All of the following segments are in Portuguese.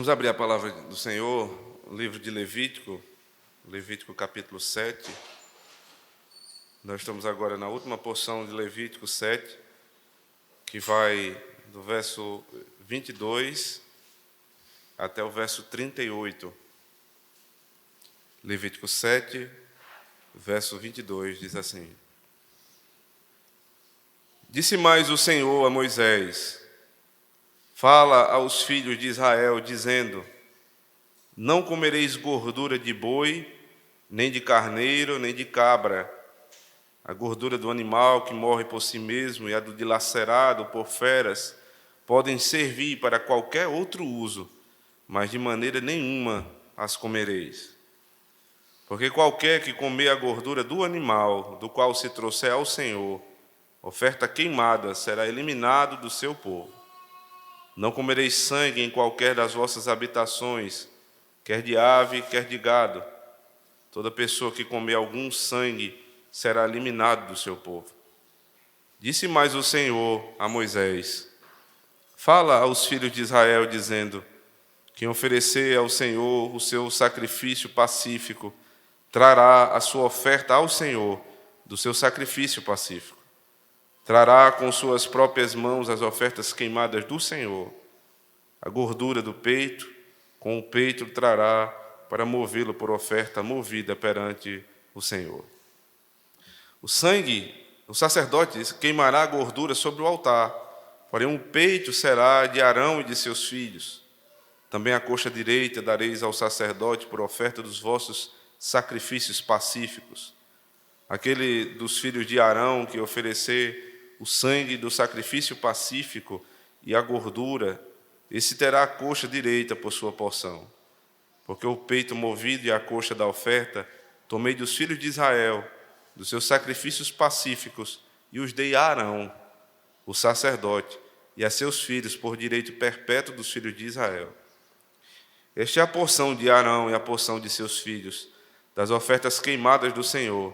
Vamos abrir a palavra do Senhor, o livro de Levítico, Levítico capítulo 7. Nós estamos agora na última porção de Levítico 7, que vai do verso 22 até o verso 38. Levítico 7, verso 22, diz assim: Disse mais o Senhor a Moisés: Fala aos filhos de Israel, dizendo: Não comereis gordura de boi, nem de carneiro, nem de cabra. A gordura do animal que morre por si mesmo e a do dilacerado por feras podem servir para qualquer outro uso, mas de maneira nenhuma as comereis. Porque qualquer que comer a gordura do animal, do qual se trouxer ao Senhor, oferta queimada, será eliminado do seu povo. Não comereis sangue em qualquer das vossas habitações, quer de ave, quer de gado. Toda pessoa que comer algum sangue será eliminado do seu povo. Disse mais o Senhor a Moisés: Fala aos filhos de Israel, dizendo: Quem oferecer ao Senhor o seu sacrifício pacífico, trará a sua oferta ao Senhor do seu sacrifício pacífico. Trará com suas próprias mãos as ofertas queimadas do Senhor. A gordura do peito, com o peito trará para movê-lo por oferta movida perante o Senhor. O sangue, o sacerdote queimará a gordura sobre o altar, porém o peito será de Arão e de seus filhos. Também a coxa direita dareis ao sacerdote por oferta dos vossos sacrifícios pacíficos. Aquele dos filhos de Arão que oferecer o sangue do sacrifício pacífico e a gordura, esse terá a coxa direita por sua porção. Porque o peito movido e a coxa da oferta tomei dos filhos de Israel, dos seus sacrifícios pacíficos, e os dei a Arão, o sacerdote, e a seus filhos por direito perpétuo dos filhos de Israel. Esta é a porção de Arão e a porção de seus filhos, das ofertas queimadas do Senhor,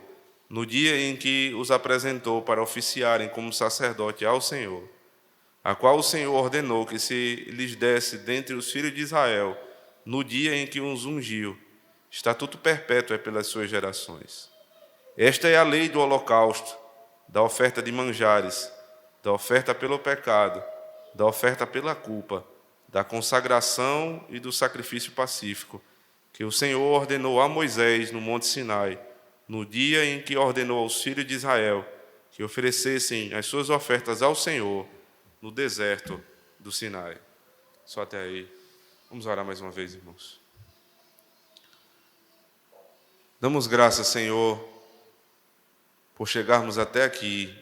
no dia em que os apresentou para oficiarem como sacerdote ao Senhor, a qual o Senhor ordenou que se lhes desse dentre os filhos de Israel, no dia em que os ungiu. Estatuto perpétuo é pelas suas gerações. Esta é a lei do holocausto, da oferta de manjares, da oferta pelo pecado, da oferta pela culpa, da consagração e do sacrifício pacífico, que o Senhor ordenou a Moisés no Monte Sinai, no dia em que ordenou aos filhos de Israel que oferecessem as suas ofertas ao Senhor no deserto do Sinai. Só até aí. Vamos orar mais uma vez, irmãos. Damos graças, Senhor, por chegarmos até aqui,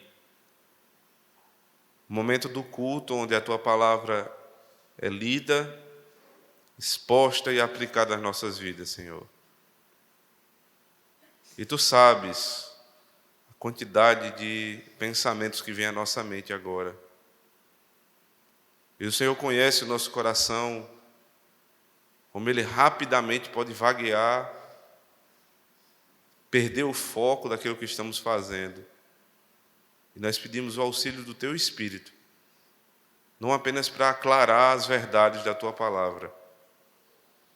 o momento do culto onde a Tua palavra é lida, exposta e aplicada às nossas vidas, Senhor. E Tu sabes a quantidade de pensamentos que vem à nossa mente agora. E o Senhor conhece o nosso coração, como ele rapidamente pode vaguear, perder o foco daquilo que estamos fazendo. E nós pedimos o auxílio do Teu Espírito, não apenas para aclarar as verdades da Tua palavra,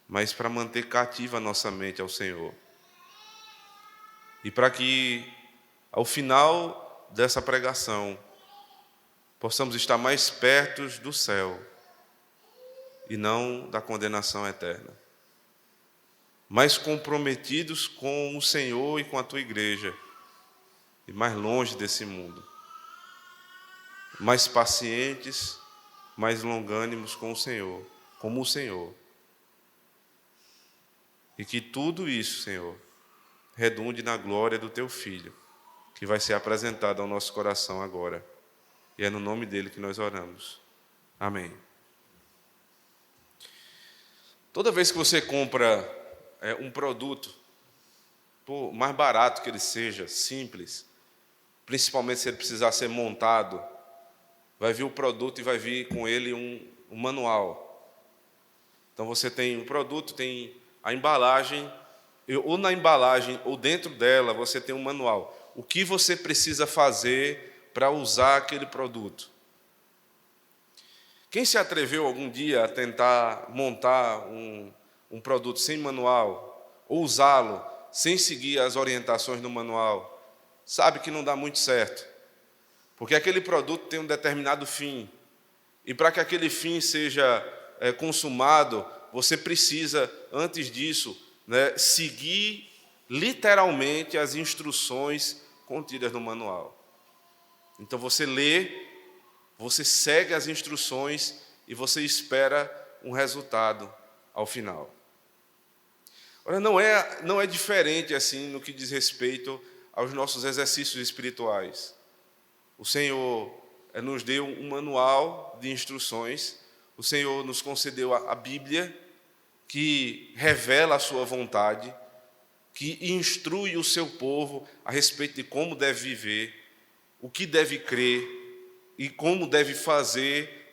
mas para manter cativa a nossa mente ao Senhor. E para que, ao final dessa pregação, possamos estar mais perto do céu e não da condenação eterna. Mais comprometidos com o Senhor e com a Tua igreja, e mais longe desse mundo. Mais pacientes, mais longânimos com o Senhor, como o Senhor. E que tudo isso, Senhor, redunde na glória do Teu Filho, que vai ser apresentado ao nosso coração agora. E é no nome dele que nós oramos. Amém. Toda vez que você compra um produto, por mais barato que ele seja, simples, principalmente se ele precisar ser montado, vai vir o produto e vai vir com ele um manual. Então você tem o produto, tem a embalagem, ou na embalagem ou dentro dela você tem um manual. O que você precisa fazer para usar aquele produto? Quem se atreveu algum dia a tentar montar um produto sem manual, ou usá-lo sem seguir as orientações do manual, sabe que não dá muito certo, porque aquele produto tem um determinado fim, e para que aquele fim seja consumado, você precisa, antes disso, seguir literalmente as instruções contidas no manual. Então você lê, você segue as instruções e você espera um resultado ao final. Ora, não é diferente assim no que diz respeito aos nossos exercícios espirituais. O Senhor nos deu um manual de instruções, o Senhor nos concedeu a Bíblia, que revela a sua vontade, que instrui o seu povo a respeito de como deve viver, o que deve crer e como deve fazer,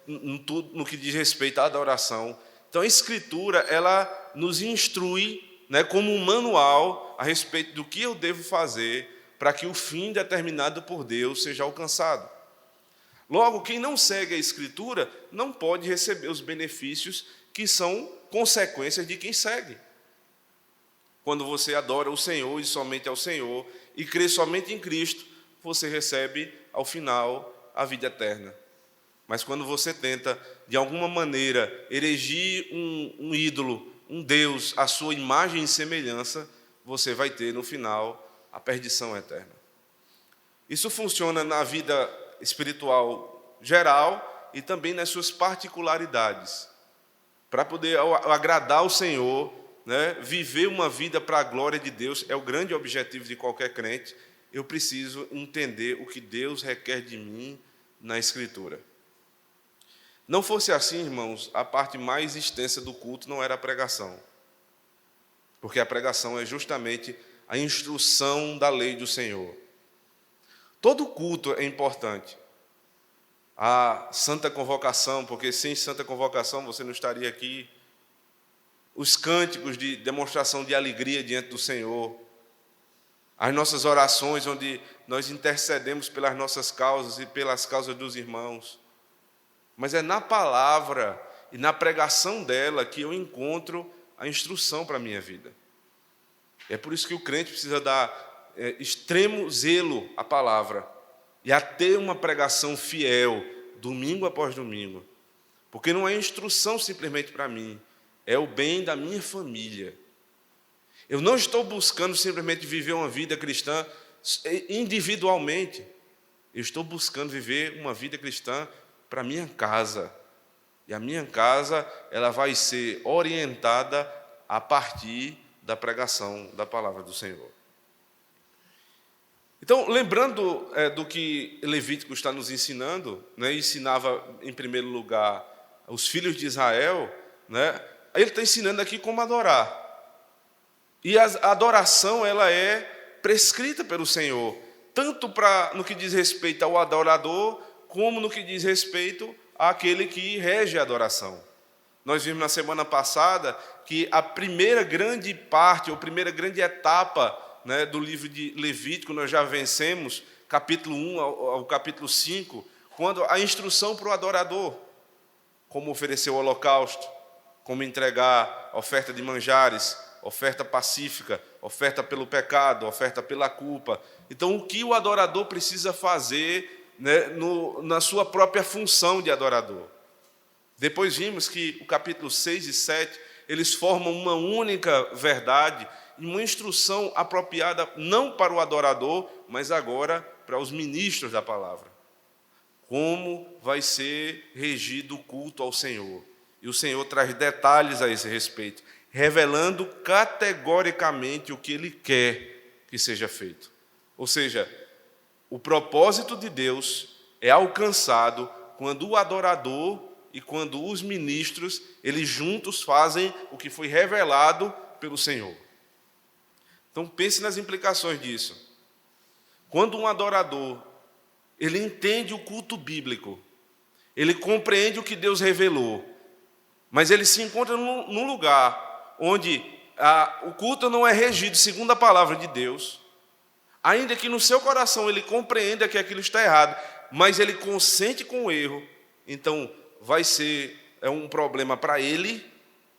no que diz respeito à adoração. Então a Escritura, ela nos instrui, como um manual a respeito do que eu devo fazer para que o fim determinado por Deus seja alcançado. Logo, quem não segue a Escritura não pode receber os benefícios que são consequências de quem segue. Quando você adora o Senhor e somente ao Senhor, e crê somente em Cristo, você recebe, ao final, a vida eterna. Mas quando você tenta, de alguma maneira, erigir um ídolo, um Deus, a sua imagem e semelhança, você vai ter, no final, a perdição eterna. Isso funciona na vida espiritual geral e também nas suas particularidades. Para poder agradar ao Senhor, viver uma vida para a glória de Deus, é o grande objetivo de qualquer crente. Eu preciso entender o que Deus requer de mim na Escritura. Não fosse assim, irmãos, a parte mais extensa do culto não era a pregação. Porque a pregação é justamente a instrução da lei do Senhor. Todo culto é importante. A santa convocação, porque sem santa convocação você não estaria aqui. Os cânticos de demonstração de alegria diante do Senhor. As nossas orações, onde nós intercedemos pelas nossas causas e pelas causas dos irmãos. Mas é na palavra e na pregação dela que eu encontro a instrução para a minha vida. É por isso que o crente precisa dar extremo zelo à palavra e a ter uma pregação fiel, domingo após domingo. Porque não é instrução simplesmente para mim, é o bem da minha família. Eu não estou buscando simplesmente viver uma vida cristã individualmente. Eu estou buscando viver uma vida cristã para a minha casa. E a minha casa, ela vai ser orientada a partir da pregação da palavra do Senhor. Então, lembrando do que Levítico está nos ensinando, ensinava em primeiro lugar os filhos de Israel, ele está ensinando aqui como adorar. E a adoração, ela é prescrita pelo Senhor, tanto no que diz respeito ao adorador, como no que diz respeito àquele que rege a adoração. Nós vimos na semana passada que a primeira grande parte, ou primeira grande etapa do livro de Levítico, nós já vencemos, capítulo 1 ao capítulo 5, quando a instrução para o adorador, como oferecer o holocausto, como entregar oferta de manjares, oferta pacífica, oferta pelo pecado, oferta pela culpa. Então, o que o adorador precisa fazer na sua própria função de adorador. Depois vimos que o capítulo 6 e 7, eles formam uma única verdade, e uma instrução apropriada não para o adorador, mas agora para os ministros da palavra. Como vai ser regido o culto ao Senhor. E o Senhor traz detalhes a esse respeito, revelando categoricamente o que Ele quer que seja feito. Ou seja, o propósito de Deus é alcançado quando o adorador e quando os ministros, eles juntos fazem o que foi revelado pelo Senhor. Então pense nas implicações disso. Quando um adorador, ele entende o culto bíblico, ele compreende o que Deus revelou, mas ele se encontra num lugar onde o culto não é regido segundo a palavra de Deus, ainda que no seu coração ele compreenda que aquilo está errado, mas ele consente com o erro, então vai ser um problema para ele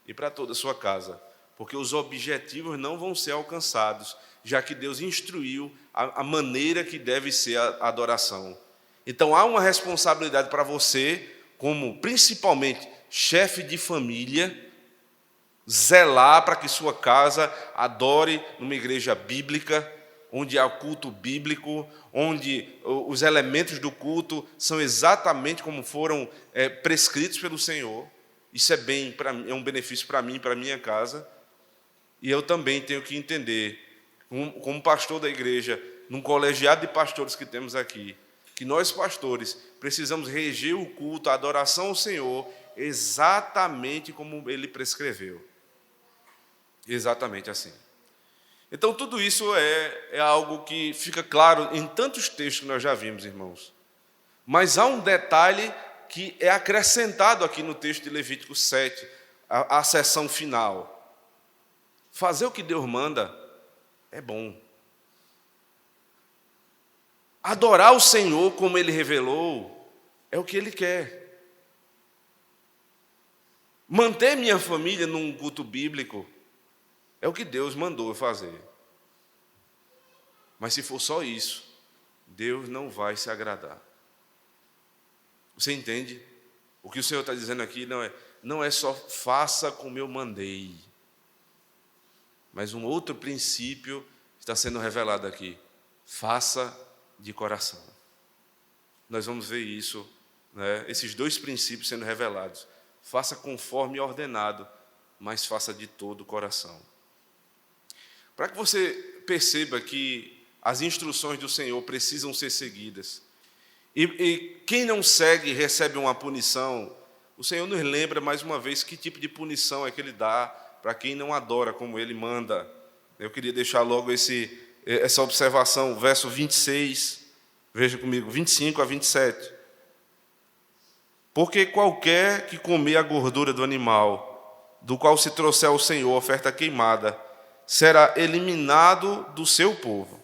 e para toda a sua casa, porque os objetivos não vão ser alcançados, já que Deus instruiu a maneira que deve ser a adoração. Então há uma responsabilidade para você, como principalmente chefe de família, zelar para que sua casa adore numa igreja bíblica, onde há culto bíblico, onde os elementos do culto são exatamente como foram prescritos pelo Senhor. Isso é um benefício para mim, para a minha casa. E eu também tenho que entender, como pastor da igreja, num colegiado de pastores que temos aqui, que nós pastores precisamos reger o culto, a adoração ao Senhor, exatamente como Ele prescreveu. Exatamente assim. Então, tudo isso é algo que fica claro em tantos textos que nós já vimos, irmãos. Mas há um detalhe que é acrescentado aqui no texto de Levítico 7, a seção final. Fazer o que Deus manda é bom. Adorar o Senhor como Ele revelou é o que Ele quer. Manter minha família num culto bíblico é o que Deus mandou eu fazer. Mas se for só isso, Deus não vai se agradar. Você entende? O que o Senhor está dizendo aqui não é só faça como eu mandei. Mas um outro princípio está sendo revelado aqui. Faça de coração. Nós vamos ver isso, né? Esses dois princípios sendo revelados. Faça conforme ordenado, mas faça de todo o coração. Para que você perceba que as instruções do Senhor precisam ser seguidas, e quem não segue recebe uma punição, o Senhor nos lembra mais uma vez que tipo de punição é que Ele dá para quem não adora como Ele manda. Eu queria deixar logo essa observação, verso 26, veja comigo, 25 a 27. Porque qualquer que comer a gordura do animal, do qual se trouxer ao Senhor oferta queimada, será eliminado do seu povo.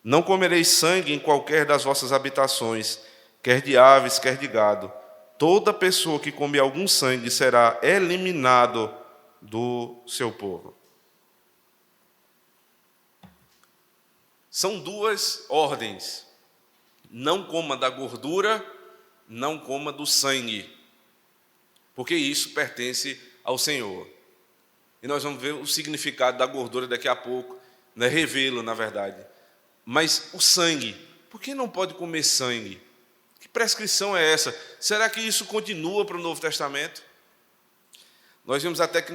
Não comereis sangue em qualquer das vossas habitações, quer de aves, quer de gado. Toda pessoa que comer algum sangue será eliminado do seu povo. São duas ordens. Não coma da gordura, não coma do sangue, porque isso pertence ao Senhor. E nós vamos ver o significado da gordura daqui a pouco, né? Revê-lo, na verdade. Mas o sangue, por que não pode comer sangue? Que prescrição é essa? Será que isso continua para o Novo Testamento? Nós vimos até que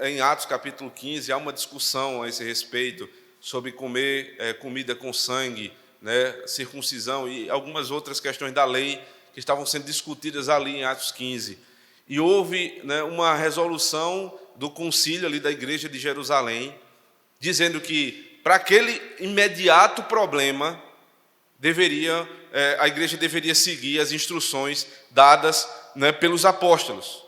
em Atos capítulo 15 há uma discussão a esse respeito sobre comer comida com sangue, né? Circuncisão e algumas outras questões da lei que estavam sendo discutidas ali em Atos 15. E houve, né, uma resolução do concílio ali da igreja de Jerusalém, dizendo que para aquele imediato problema, a igreja deveria seguir as instruções dadas, né, pelos apóstolos.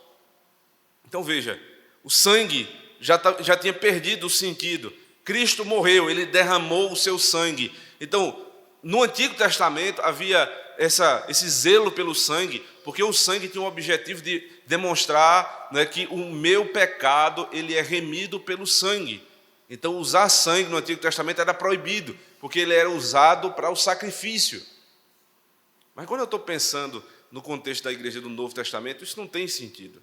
Então veja, o sangue já tinha perdido o sentido. Cristo morreu, Ele derramou o seu sangue. Então, no Antigo Testamento havia esse zelo pelo sangue, porque o sangue tinha o objetivo de demonstrar, né, que o meu pecado ele é remido pelo sangue. Então, usar sangue no Antigo Testamento era proibido, porque ele era usado para o sacrifício. Mas quando eu estou pensando no contexto da igreja do Novo Testamento, isso não tem sentido,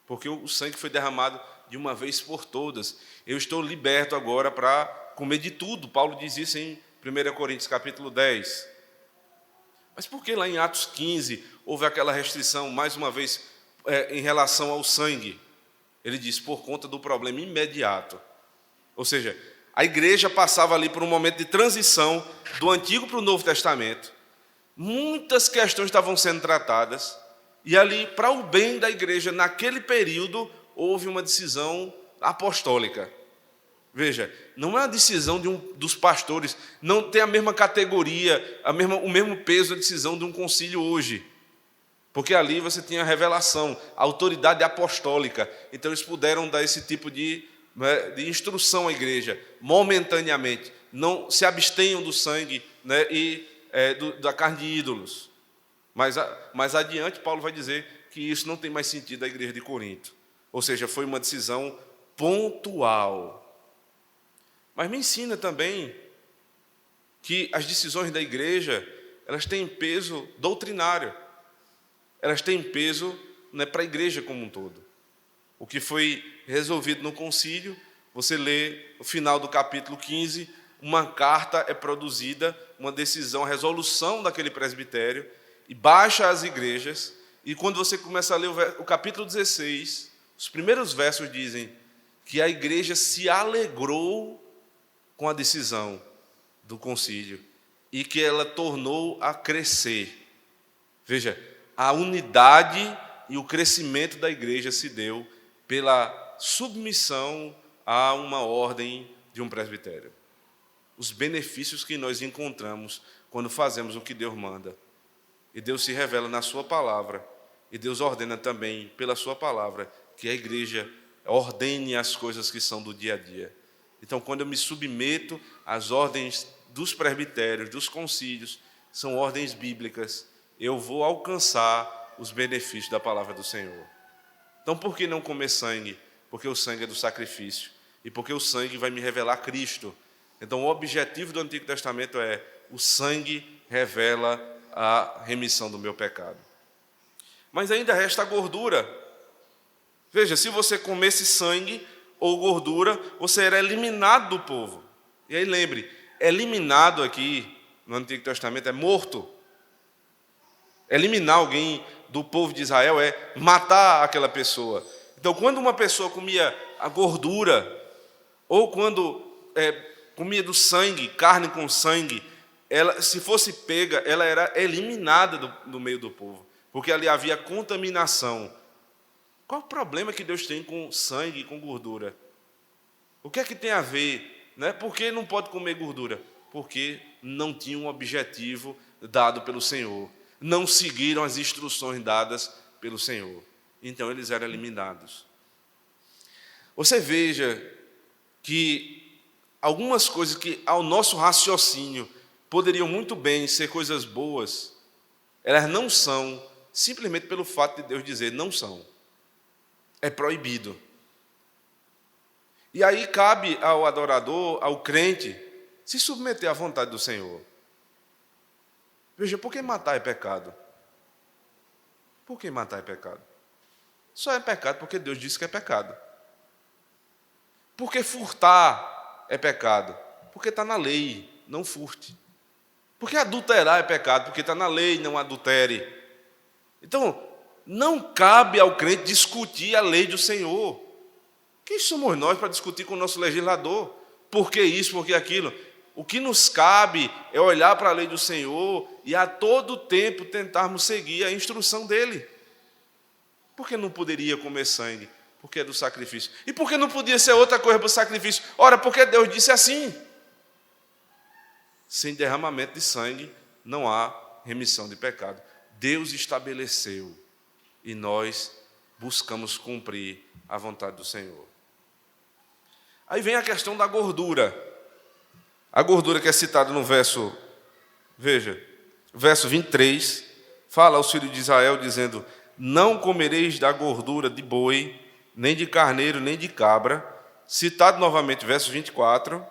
porque o sangue foi derramado de uma vez por todas. Eu estou liberto agora para comer de tudo. Paulo diz isso em 1 Coríntios capítulo 10. Mas por que lá em Atos 15 houve aquela restrição, mais uma vez, em relação ao sangue? Ele diz, por conta do problema imediato. Ou seja, a igreja passava ali por um momento de transição do Antigo para o Novo Testamento. Muitas questões estavam sendo tratadas, e ali, para o bem da igreja, naquele período, houve uma decisão apostólica. Veja, não é a decisão dos pastores, não tem a mesma categoria, o mesmo peso da decisão de um concílio hoje. Porque ali você tinha a revelação, a autoridade apostólica. Então eles puderam dar esse tipo de instrução à igreja, momentaneamente. Não se abstenham do sangue, né, e da carne de ídolos. mais adiante, Paulo vai dizer que isso não tem mais sentido à igreja de Corinto. Ou seja, foi uma decisão pontual. Mas me ensina também que as decisões da igreja, elas têm peso doutrinário. Elas têm peso, né, para a igreja como um todo. O que foi resolvido no concílio, você lê no final do capítulo 15, uma carta é produzida, uma decisão, a resolução daquele presbitério, e baixa às igrejas, e quando você começa a ler o capítulo 16, os primeiros versos dizem que a igreja se alegrou com a decisão do concílio, e que ela tornou a crescer. Veja, a unidade e o crescimento da igreja se deu pela submissão a uma ordem de um presbitério. Os benefícios que nós encontramos quando fazemos o que Deus manda. E Deus se revela na sua palavra. E Deus ordena também, pela sua palavra, que a igreja ordene as coisas que são do dia a dia. Então, quando eu me submeto às ordens dos presbitérios, dos concílios, são ordens bíblicas, eu vou alcançar os benefícios da palavra do Senhor. Então, por que não comer sangue? Porque o sangue é do sacrifício. E porque o sangue vai me revelar Cristo. Então, o objetivo do Antigo Testamento é: o sangue revela a remissão do meu pecado. Mas ainda resta a gordura. Veja, se você comesse sangue ou gordura, você era eliminado do povo. E aí lembre, eliminado aqui no Antigo Testamento é morto. Eliminar alguém do povo de Israel é matar aquela pessoa. Então, quando uma pessoa comia a gordura, ou quando comia do sangue, carne com sangue, ela, se fosse pega, ela era eliminada do meio do povo, porque ali havia contaminação. Qual o problema que Deus tem com sangue e com gordura? O que é que tem a ver? Né? Por que não pode comer gordura? Porque não tinha um objetivo dado pelo Senhor. Não seguiram as instruções dadas pelo Senhor. Então eles eram eliminados. Você veja que algumas coisas que ao nosso raciocínio poderiam muito bem ser coisas boas, elas não são, simplesmente pelo fato de Deus dizer não são. É proibido. E aí cabe ao adorador, ao crente, se submeter à vontade do Senhor. Veja, por que matar é pecado? Por que matar é pecado? Só é pecado porque Deus disse que é pecado. Por que furtar é pecado? Porque está na lei, não furte. Por que adulterar é pecado? Porque está na lei, não adultere. Então, não cabe ao crente discutir a lei do Senhor. Quem somos nós para discutir com o nosso legislador? Por que isso, por que aquilo? O que nos cabe é olhar para a lei do Senhor e a todo tempo tentarmos seguir a instrução dele. Por que não poderia comer sangue? Porque é do sacrifício. E por que não podia ser outra coisa para o sacrifício? Ora, porque Deus disse assim. Sem derramamento de sangue não há remissão de pecado. Deus estabeleceu e nós buscamos cumprir a vontade do Senhor. Aí vem a questão da gordura. A gordura que é citada no verso, veja, verso 23, fala aos filhos de Israel dizendo: não comereis da gordura de boi, nem de carneiro, nem de cabra. Citado novamente, verso 24,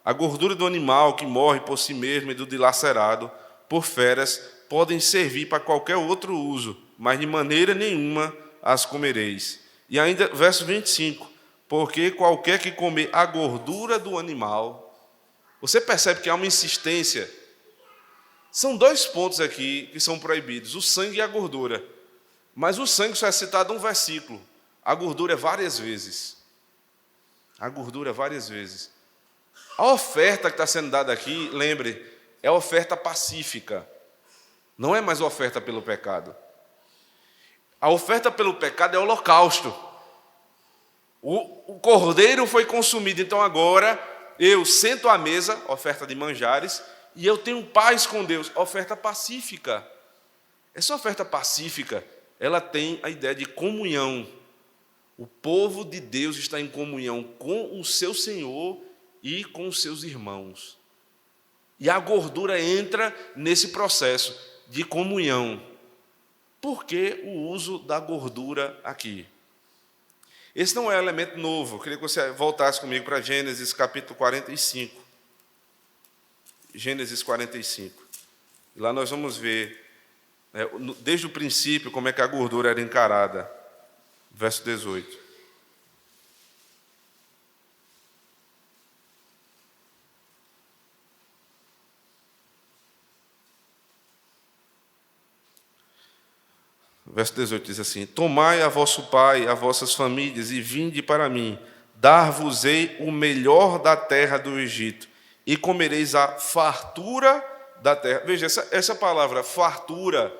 a gordura do animal que morre por si mesmo e do dilacerado por feras podem servir para qualquer outro uso, mas de maneira nenhuma as comereis. E ainda, verso 25, porque qualquer que comer a gordura do animal. Você percebe que há uma insistência. São dois pontos aqui que são proibidos, o sangue e a gordura. Mas o sangue só é citado em um versículo. A gordura é várias vezes. A gordura é várias vezes. A oferta que está sendo dada aqui, lembre, é oferta pacífica. Não é mais oferta pelo pecado. A oferta pelo pecado é holocausto. O cordeiro foi consumido, então agora eu sento à mesa, oferta de manjares, e eu tenho paz com Deus, oferta pacífica. Essa oferta pacífica, ela tem a ideia de comunhão. O povo de Deus está em comunhão com o seu Senhor e com os seus irmãos. E a gordura entra nesse processo de comunhão. por que o uso da gordura aqui? Esse não é um elemento novo. Eu queria que você voltasse comigo para Gênesis capítulo 45. Gênesis 45. E lá nós vamos ver, desde o princípio, como é que a gordura era encarada. Verso 18. Verso 18 diz assim: tomai a vosso pai, a vossas famílias, e vinde para mim, dar-vos-ei o melhor da terra do Egito, e comereis a fartura da terra. Veja, essa palavra fartura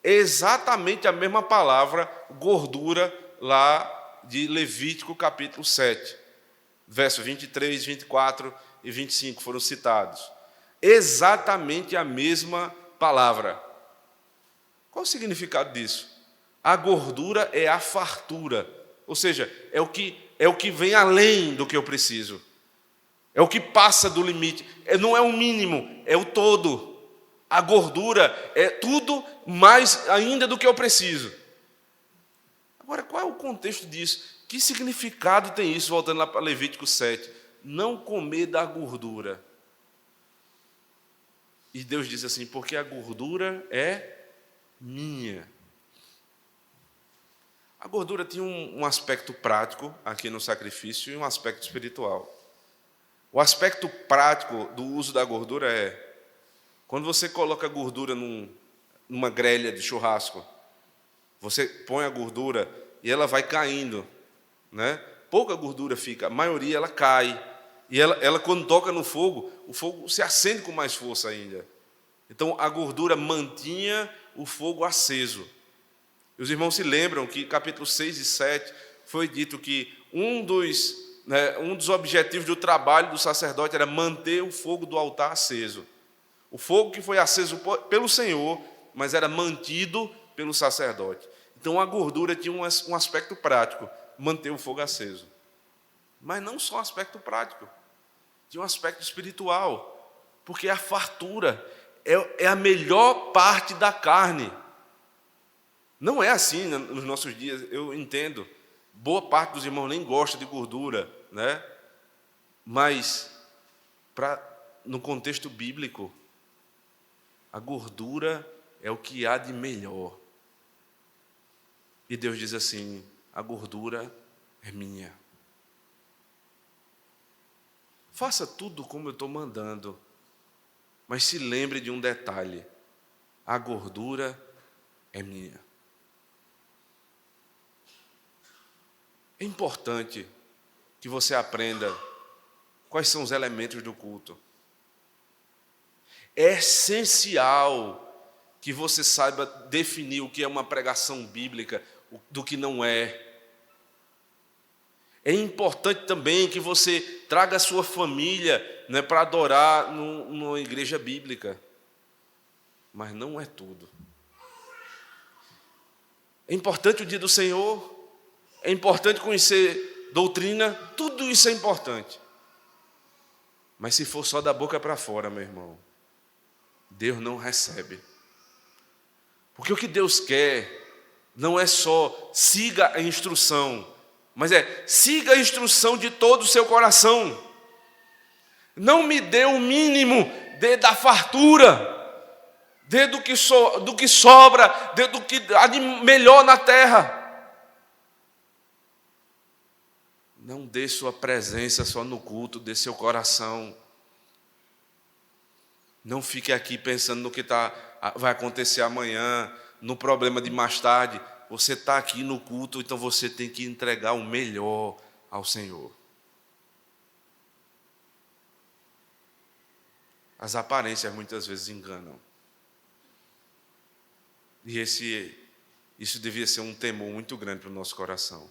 é exatamente a mesma palavra gordura lá de Levítico capítulo 7. Versos 23, 24 e 25 foram citados. Exatamente a mesma palavra. Qual o significado disso? A gordura é a fartura, ou seja, é o que vem além do que eu preciso. É o que passa do limite. Não é o mínimo, é o todo. A gordura é tudo mais ainda do que eu preciso. Agora, qual é o contexto disso? Que significado tem isso, voltando lá para Levítico 7? Não comer da gordura. E Deus diz assim, porque a gordura é minha. A gordura tinha um aspecto prático aqui no sacrifício e um aspecto espiritual. O aspecto prático do uso da gordura é, quando você coloca a gordura numa grelha de churrasco, você põe a gordura e ela vai caindo, né? Pouca gordura fica, a maioria ela cai. E ela quando toca no fogo, o fogo se acende com mais força ainda. Então a gordura mantinha o fogo aceso. E os irmãos se lembram que capítulo 6 e 7 foi dito que um dos objetivos do trabalho do sacerdote era manter o fogo do altar aceso. O fogo que foi aceso pelo Senhor, mas era mantido pelo sacerdote. Então a gordura tinha um aspecto prático, manter o fogo aceso. Mas não só um aspecto prático, tinha um aspecto espiritual, porque a fartura é a melhor parte da carne. Não é assim nos nossos dias, eu entendo. Boa parte dos irmãos nem gosta de gordura, né? Mas, no contexto bíblico, a gordura é o que há de melhor. E Deus diz assim, a gordura é minha. Faça tudo como eu estou mandando. Mas se lembre de um detalhe, a gordura é minha. É importante que você aprenda quais são os elementos do culto. É essencial que você saiba definir o que é uma pregação bíblica, do que não é. É importante também que você traga a sua família, né, para adorar numa igreja bíblica. Mas não é tudo. É importante o dia do Senhor, é importante conhecer doutrina, tudo isso é importante. Mas se for só da boca para fora, meu irmão, Deus não recebe. Porque o que Deus quer não é só siga a instrução, mas siga a instrução de todo o seu coração. Não me dê o mínimo, dê da fartura, dê do que sobra, dê do que há de melhor na terra. Não dê sua presença só no culto, dê seu coração. Não fique aqui pensando no que vai acontecer amanhã, no problema de mais tarde. Você está aqui no culto, então você tem que entregar o melhor ao Senhor. As aparências muitas vezes enganam. E isso devia ser um temor muito grande para o nosso coração.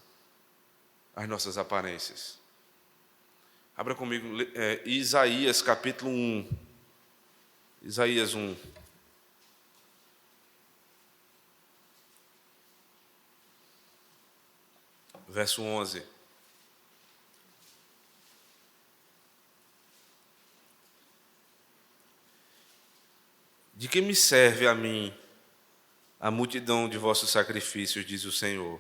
As nossas aparências. Abra comigo Isaías capítulo 1. Isaías 1. Verso 11. De que me serve a mim a multidão de vossos sacrifícios, diz o Senhor.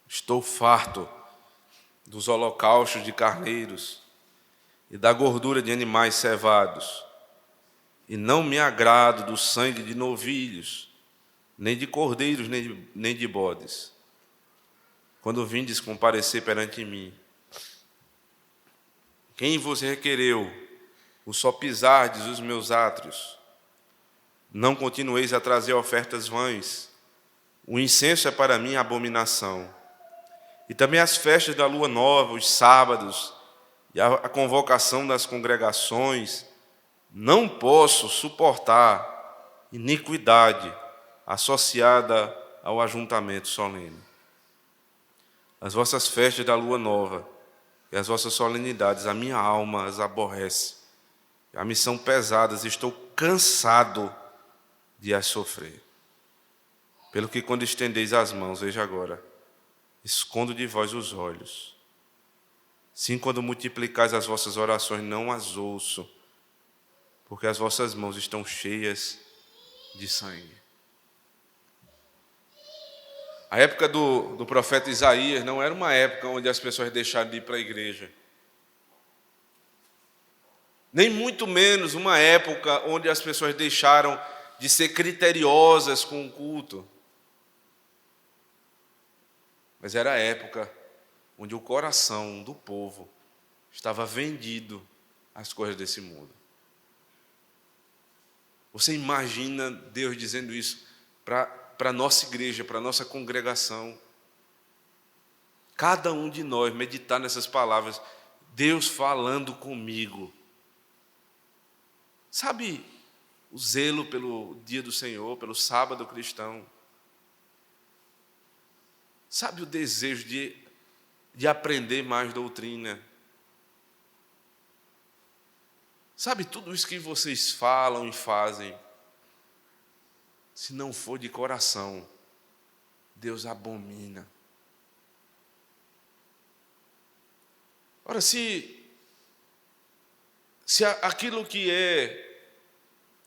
Estou farto dos holocaustos de carneiros e da gordura de animais cevados, e não me agrado do sangue de novilhos, nem de cordeiros, nem de bodes, quando vindes comparecer perante mim. Quem vos requereu o só pisardes os meus átrios? Não continueis a trazer ofertas vãs. O incenso é para mim abominação. E também as festas da lua nova, os sábados, e a convocação das congregações. Não posso suportar iniquidade associada ao ajuntamento solene. As vossas festas da lua nova e as vossas solenidades, a minha alma as aborrece. A mim são pesadas, estou cansado de as sofrer. Pelo que quando estendeis as mãos, veja agora, escondo de vós os olhos. Sim, quando multiplicais as vossas orações, não as ouço, porque as vossas mãos estão cheias de sangue. A época do profeta Isaías não era uma época onde as pessoas deixaram de ir para a igreja. Nem muito menos uma época onde as pessoas deixaram de ser criteriosas com o culto. Mas era a época onde o coração do povo estava vendido às coisas desse mundo. Você imagina Deus dizendo isso para a nossa igreja, para a nossa congregação? Cada um de nós meditar nessas palavras, Deus falando comigo. Sabe o zelo pelo dia do Senhor, pelo sábado cristão? Sabe o desejo de aprender mais doutrina? Sabe tudo isso que vocês falam e fazem? Se não for de coração, Deus abomina. Ora, se aquilo que é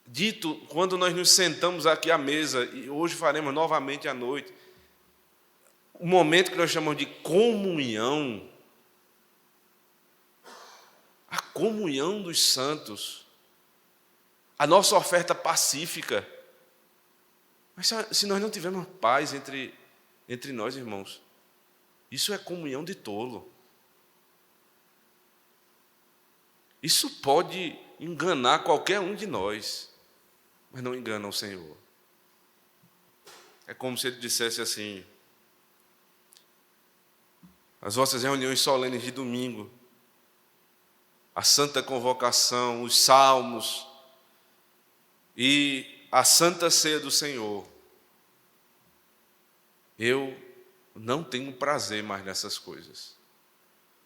dito quando nós nos sentamos aqui à mesa, e hoje faremos novamente à noite, o momento que nós chamamos de comunhão, a comunhão dos santos, a nossa oferta pacífica. Mas se nós não tivermos paz entre nós, irmãos, isso é comunhão de tolo. Isso pode enganar qualquer um de nós, mas não engana o Senhor. É como se ele dissesse assim: as vossas reuniões solenes de domingo, a santa convocação, os salmos e a santa ceia do Senhor, eu não tenho prazer mais nessas coisas,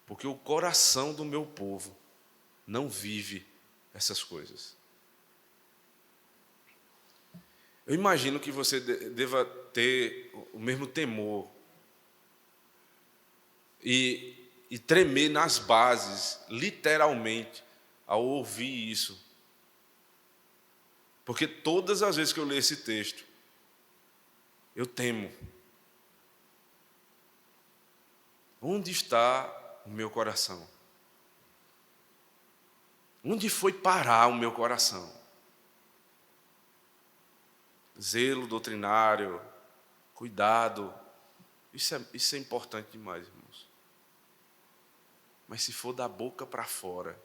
porque o coração do meu povo não vive essas coisas. Eu imagino que você deva ter o mesmo temor e tremer nas bases, literalmente, ao ouvir isso. Porque todas as vezes que eu leio esse texto, eu temo. Onde está o meu coração? Onde foi parar o meu coração? Zelo doutrinário, cuidado, isso é importante demais, irmãos. Mas se for da boca para fora,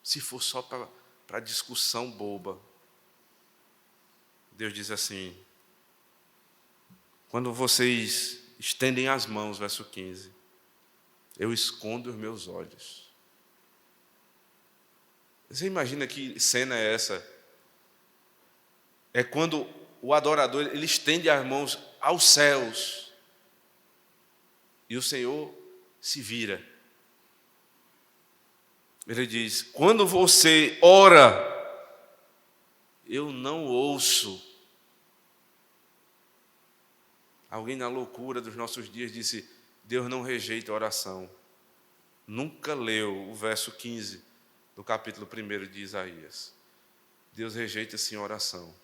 se for só para discussão boba, Deus diz assim: quando vocês estendem as mãos, verso 15, eu escondo os meus olhos. Você imagina que cena é essa? É quando o adorador ele estende as mãos aos céus e o Senhor se vira. Ele diz: quando você ora, eu não ouço. Alguém na loucura dos nossos dias disse: Deus não rejeita a oração. Nunca leu o verso 15 do capítulo 1 de Isaías. Deus rejeita sim a oração.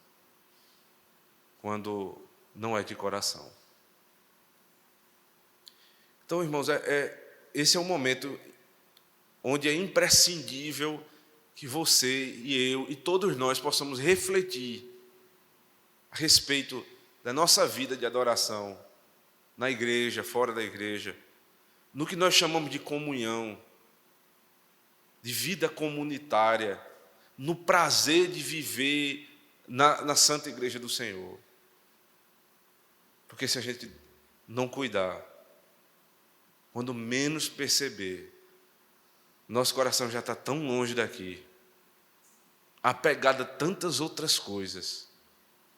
quando não é de coração. Então, irmãos, esse é um momento onde é imprescindível que você e eu e todos nós possamos refletir a respeito da nossa vida de adoração, na igreja, fora da igreja, no que nós chamamos de comunhão, de vida comunitária, no prazer de viver na Santa Igreja do Senhor. Porque se a gente não cuidar, quando menos perceber, nosso coração já está tão longe daqui, apegado a tantas outras coisas,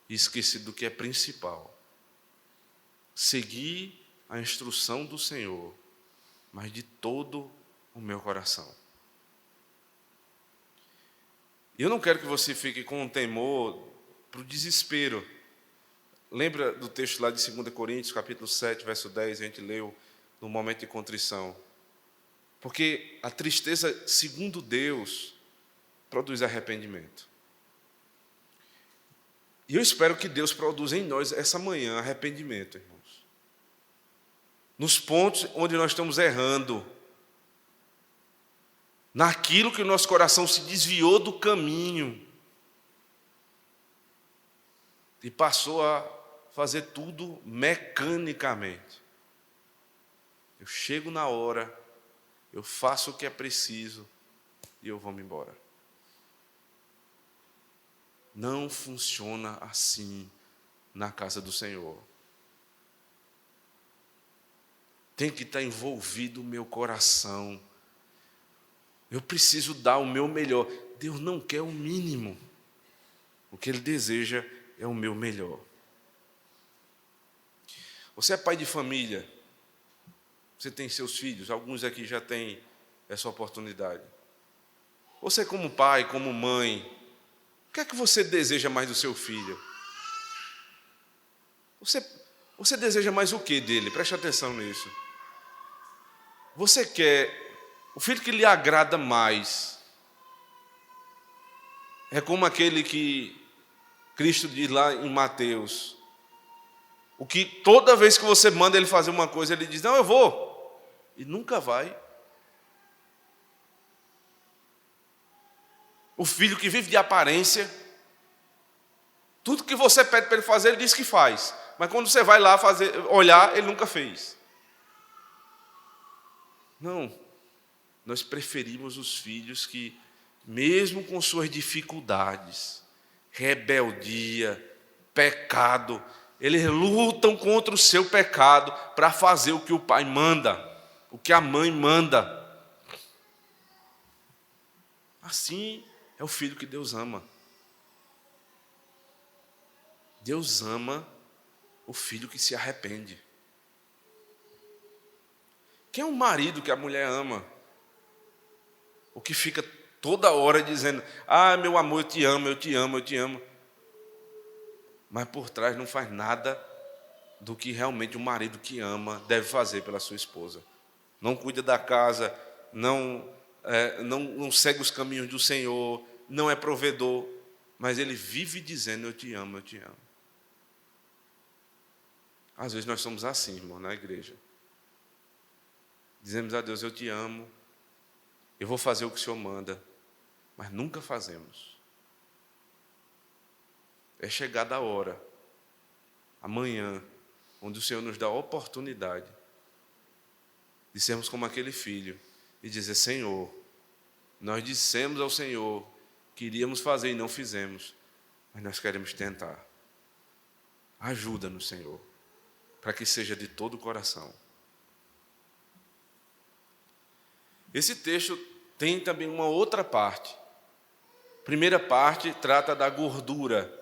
e esquecido do que é principal. Seguir a instrução do Senhor, mas de todo o meu coração. E eu não quero que você fique com um temor para o desespero. Lembra do texto lá de 2 Coríntios, capítulo 7, verso 10, a gente leu no momento de contrição. Porque a tristeza, segundo Deus, produz arrependimento. E eu espero que Deus produza em nós essa manhã arrependimento, irmãos. Nos pontos onde nós estamos errando, naquilo que o nosso coração se desviou do caminho e passou a fazer tudo mecanicamente. Eu chego na hora, eu faço o que é preciso e eu vou-me embora. Não funciona assim na casa do Senhor. Tem que estar envolvido o meu coração. Eu preciso dar o meu melhor. Deus não quer o mínimo. O que Ele deseja é o meu melhor. Você é pai de família. Você tem seus filhos. Alguns aqui já têm essa oportunidade. Você como pai, como mãe, o que é que você deseja mais do seu filho? Você deseja mais o que dele? Preste atenção nisso. Você quer o filho que lhe agrada mais. É como aquele que Cristo diz lá em Mateus. O que toda vez que você manda ele fazer uma coisa, ele diz, não, eu vou. E nunca vai. O filho que vive de aparência. Tudo que você pede para ele fazer, ele diz que faz. Mas quando você vai lá olhar, ele nunca fez. Não. Nós preferimos os filhos que, mesmo com suas dificuldades, rebeldia, pecado, eles lutam contra o seu pecado para fazer o que o pai manda, o que a mãe manda. Assim é o filho que Deus ama. Deus ama o filho que se arrepende. Quem é o marido que a mulher ama? O que fica toda hora dizendo, meu amor, eu te amo, eu te amo, eu te amo. Mas por trás não faz nada do que realmente o marido que ama deve fazer pela sua esposa. Não cuida da casa, não segue os caminhos do Senhor, não é provedor, mas ele vive dizendo, eu te amo, eu te amo. Às vezes nós somos assim, irmão, na igreja. Dizemos a Deus, eu te amo, eu vou fazer o que o Senhor manda, mas nunca fazemos. É chegada a hora, amanhã, onde o Senhor nos dá a oportunidade de sermos como aquele filho e dizer, Senhor, nós dissemos ao Senhor que iríamos fazer e não fizemos, mas nós queremos tentar. Ajuda-nos, Senhor, para que seja de todo o coração. Esse texto tem também uma outra parte. A primeira parte trata da gordura,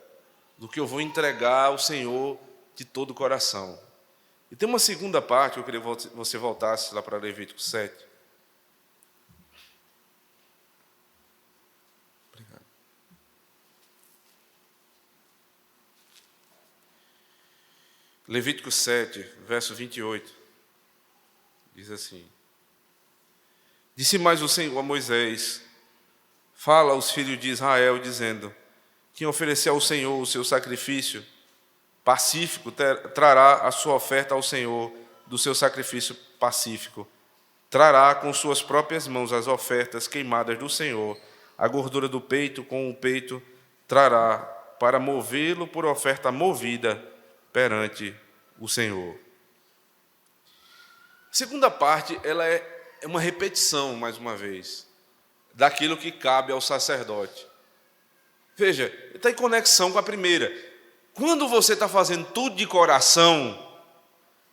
do que eu vou entregar ao Senhor de todo o coração. E tem uma segunda parte, eu queria que você voltasse lá para Levítico 7. Obrigado. Levítico 7, verso 28. Diz assim: Disse mais o Senhor a Moisés, fala aos filhos de Israel, dizendo, quem oferecer ao Senhor o seu sacrifício, pacífico trará a sua oferta ao Senhor do seu sacrifício pacífico. Trará com suas próprias mãos as ofertas queimadas do Senhor. A gordura do peito com o peito trará para movê-lo por oferta movida perante o Senhor. A segunda parte, ela é uma repetição, mais uma vez, daquilo que cabe ao sacerdote. Veja, está em conexão com a primeira. Quando você está fazendo tudo de coração,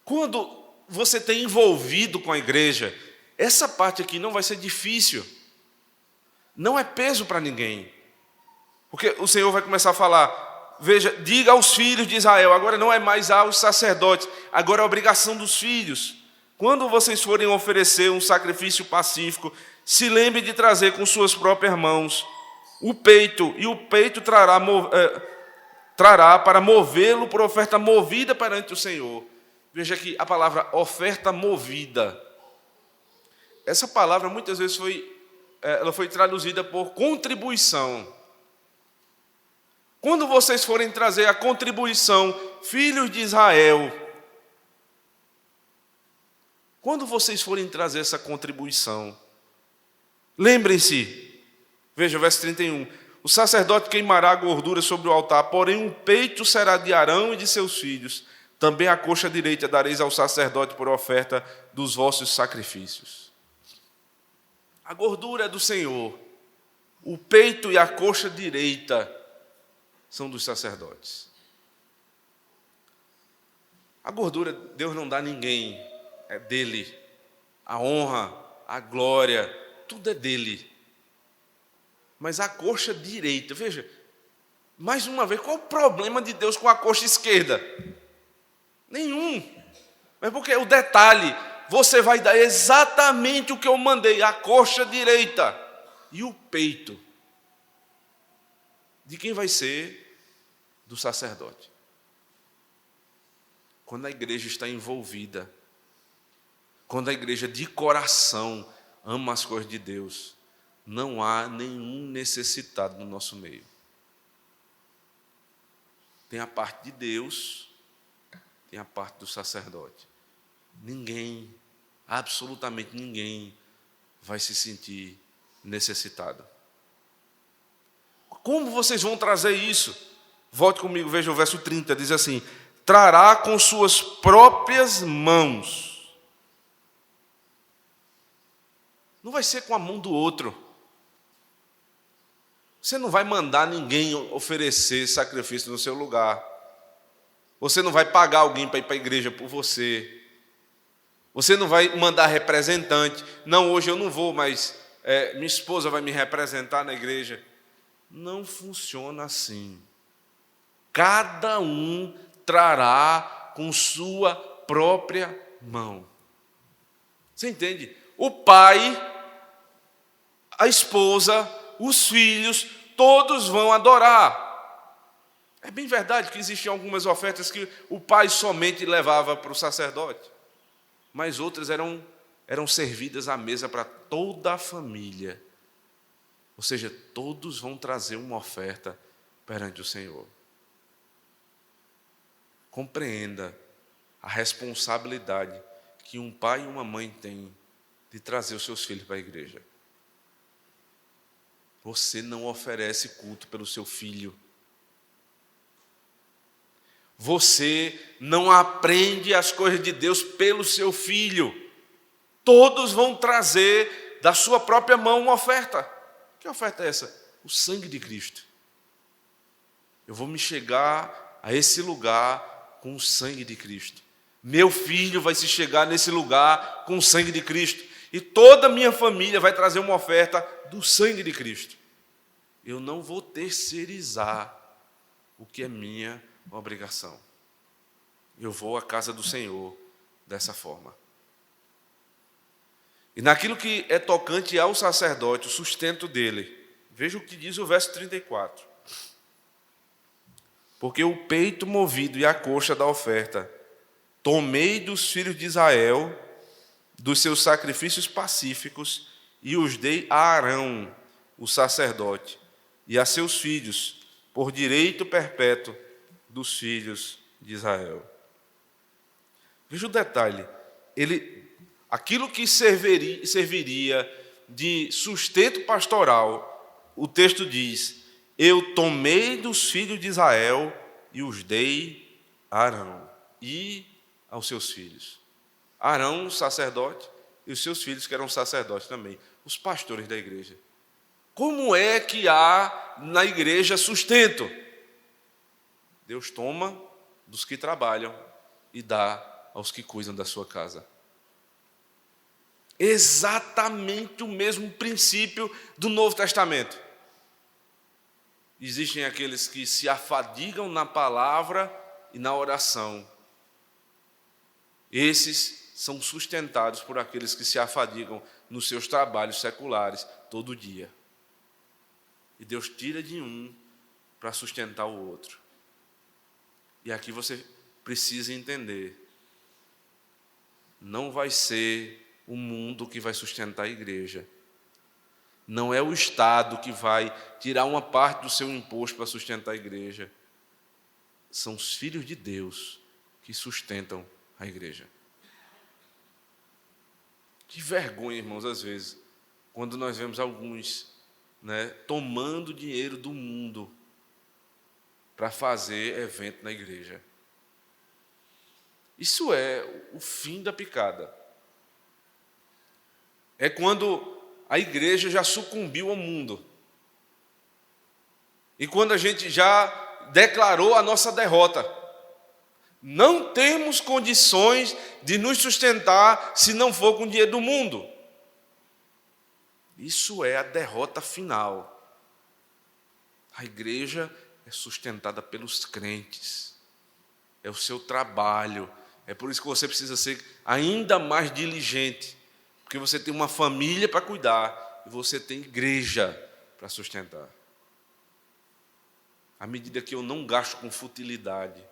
quando você tem envolvido com a igreja, essa parte aqui não vai ser difícil. Não é peso para ninguém. Porque o Senhor vai começar a falar, veja, diga aos filhos de Israel, agora não é mais aos sacerdotes, agora é a obrigação dos filhos. Quando vocês forem oferecer um sacrifício pacífico, se lembre de trazer com suas próprias mãos o peito, e o peito trará para movê-lo por oferta movida perante o Senhor. Veja aqui a palavra oferta movida. Essa palavra muitas vezes foi traduzida por contribuição. Quando vocês forem trazer a contribuição, filhos de Israel, quando vocês forem trazer essa contribuição, lembrem-se, veja o verso 31, o sacerdote queimará a gordura sobre o altar, porém o peito será de Arão e de seus filhos, também a coxa direita dareis ao sacerdote por oferta dos vossos sacrifícios. A gordura é do Senhor, o peito e a coxa direita são dos sacerdotes. A gordura Deus não dá a ninguém, é dele. A honra, a glória, tudo é dele. Mas a coxa direita, veja, mais uma vez, qual o problema de Deus com a coxa esquerda? Nenhum. Mas porque o detalhe, você vai dar exatamente o que eu mandei, a coxa direita e o peito. De quem vai ser? Do sacerdote. Quando a igreja está envolvida, quando a igreja de coração ama as coisas de Deus, não há nenhum necessitado no nosso meio. Tem a parte de Deus, tem a parte do sacerdote. Ninguém, absolutamente ninguém, vai se sentir necessitado. Como vocês vão trazer isso? Volte comigo, veja o verso 30, diz assim: trará com suas próprias mãos. Não vai ser com a mão do outro. Você não vai mandar ninguém oferecer sacrifício no seu lugar. Você não vai pagar alguém para ir para a igreja por você. Você não vai mandar representante. Não, hoje eu não vou, mas minha esposa vai me representar na igreja. Não funciona assim. Cada um trará com sua própria mão. Você entende? O pai, a esposa, os filhos, todos vão adorar. É bem verdade que existiam algumas ofertas que o pai somente levava para o sacerdote, mas outras eram servidas à mesa para toda a família. Ou seja, todos vão trazer uma oferta perante o Senhor. Compreenda a responsabilidade que um pai e uma mãe têm de trazer os seus filhos para a igreja. Você não oferece culto pelo seu filho. Você não aprende as coisas de Deus pelo seu filho. Todos vão trazer da sua própria mão uma oferta. Que oferta é essa? O sangue de Cristo. Eu vou me chegar a esse lugar com o sangue de Cristo. Meu filho vai se chegar nesse lugar com o sangue de Cristo. E toda a minha família vai trazer uma oferta do sangue de Cristo. Eu não vou terceirizar o que é minha obrigação. Eu vou à casa do Senhor dessa forma. E naquilo que é tocante ao sacerdote, o sustento dele, veja o que diz o verso 34. Porque o peito movido e a coxa da oferta tomei dos filhos de Israel, dos seus sacrifícios pacíficos, e os dei a Arão, o sacerdote, e a seus filhos, por direito perpétuo dos filhos de Israel. Veja o detalhe. Aquilo que serviria de sustento pastoral, o texto diz: eu tomei dos filhos de Israel e os dei a Arão e aos seus filhos. Arão, o sacerdote, e os seus filhos, que eram sacerdotes também, os pastores da igreja. Como é que há na igreja sustento? Deus toma dos que trabalham e dá aos que cuidam da sua casa. Exatamente o mesmo princípio do Novo Testamento. Existem aqueles que se afadigam na palavra e na oração. Esses são sustentados por aqueles que se afadigam nos seus trabalhos seculares todo dia. E Deus tira de um para sustentar o outro. E aqui você precisa entender: não vai ser o mundo que vai sustentar a igreja. Não é o Estado que vai tirar uma parte do seu imposto para sustentar a igreja. São os filhos de Deus que sustentam a igreja. Que vergonha, irmãos, às vezes, quando nós vemos alguns, tomando dinheiro do mundo para fazer evento na igreja. Isso é o fim da picada. É quando a igreja já sucumbiu ao mundo. E quando a gente já declarou a nossa derrota. Não temos condições de nos sustentar se não for com o dinheiro do mundo. Isso é a derrota final. A igreja é sustentada pelos crentes. É o seu trabalho. É por isso que você precisa ser ainda mais diligente. Porque você tem uma família para cuidar e você tem igreja para sustentar. À medida que eu não gasto com futilidade,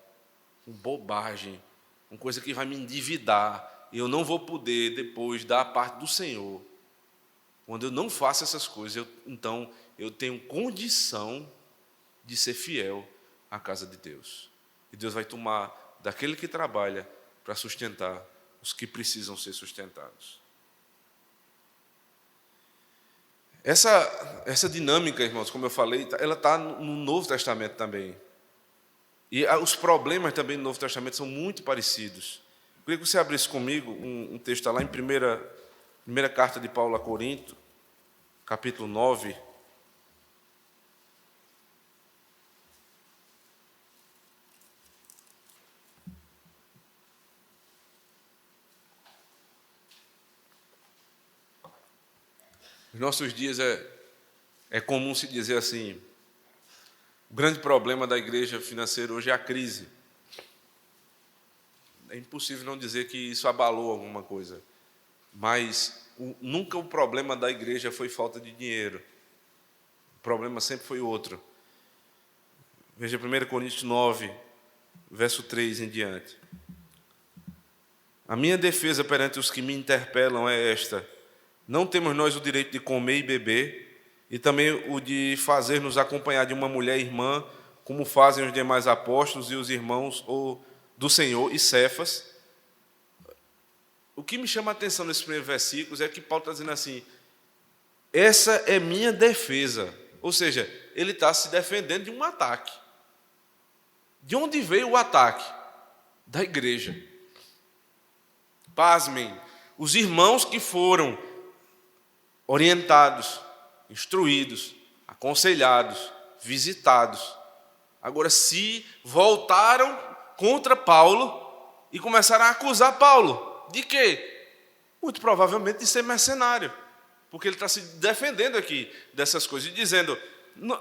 com bobagem, com coisa que vai me endividar, e eu não vou poder depois dar a parte do Senhor. Quando eu não faço essas coisas, então eu tenho condição de ser fiel à casa de Deus. E Deus vai tomar daquele que trabalha para sustentar os que precisam ser sustentados. Essa dinâmica, irmãos, como eu falei, ela está no Novo Testamento também. E os problemas também no Novo Testamento são muito parecidos. Eu queria que você abrisse comigo um texto lá em primeira carta de Paulo a Corinto, capítulo 9. Nos nossos dias é comum se dizer assim: o grande problema da igreja financeira hoje é a crise. É impossível não dizer que isso abalou alguma coisa. Mas nunca o problema da igreja foi falta de dinheiro. O problema sempre foi outro. Veja 1 Coríntios 9, verso 3 em diante. A minha defesa perante os que me interpelam é esta: não temos nós o direito de comer e beber, e também o de fazer-nos acompanhar de uma mulher irmã, como fazem os demais apóstolos e os irmãos do Senhor e Cefas. O que me chama a atenção nesses primeiros versículos é que Paulo está dizendo assim: essa é minha defesa. Ou seja, ele está se defendendo de um ataque. De onde veio o ataque? Da igreja. Pasmem, os irmãos que foram orientados, instruídos, aconselhados, visitados, agora se voltaram contra Paulo e começaram a acusar Paulo. De quê? Muito provavelmente de ser mercenário, porque ele está se defendendo aqui dessas coisas e dizendo: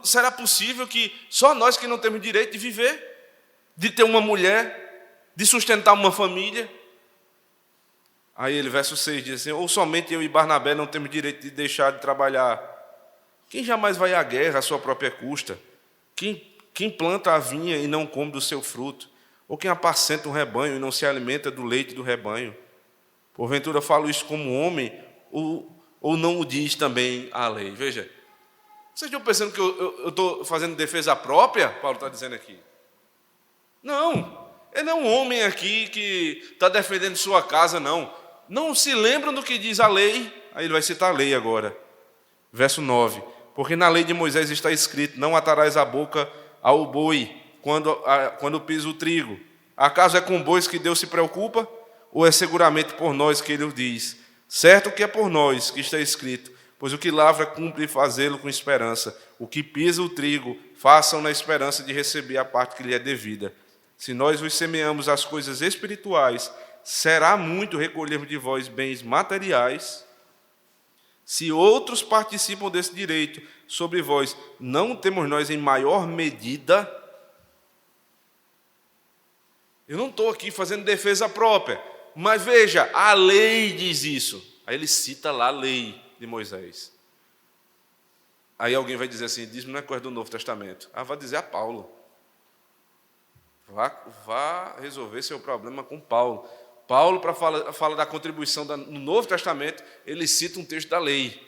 será possível que só nós que não temos direito de viver, de ter uma mulher, de sustentar uma família? Aí ele, verso 6, diz assim: ou somente eu e Barnabé não temos direito de deixar de trabalhar? Quem jamais vai à guerra à sua própria custa? Quem planta a vinha e não come do seu fruto? Ou quem apacenta um rebanho e não se alimenta do leite do rebanho? Porventura falo isso como homem, ou não o diz também a lei? Veja, vocês estão pensando que eu estou fazendo defesa própria? Paulo está dizendo aqui. Não, Ele é um homem aqui que está defendendo sua casa, não. Não se lembram do que diz a lei? Aí ele vai citar a lei agora. Verso 9. Porque na lei de Moisés está escrito: não atarás a boca ao boi quando pisa o trigo. Acaso é com bois que Deus se preocupa? Ou é seguramente por nós que ele o diz? Certo que é por nós que está escrito: pois o que lavra cumpre fazê-lo com esperança. O que pisa o trigo, façam na esperança de receber a parte que lhe é devida. Se nós vos semeamos as coisas espirituais, será muito recolhermos de vós bens materiais. Se outros participam desse direito sobre vós, não temos nós em maior medida? Eu não estou aqui fazendo defesa própria, mas veja, a lei diz isso. Aí ele cita lá a lei de Moisés. Aí alguém vai dizer assim: diz-me, não é coisa do Novo Testamento. Vai dizer a Paulo. Vá resolver seu problema com Paulo. Paulo, para falar da contribuição no Novo Testamento, ele cita um texto da lei.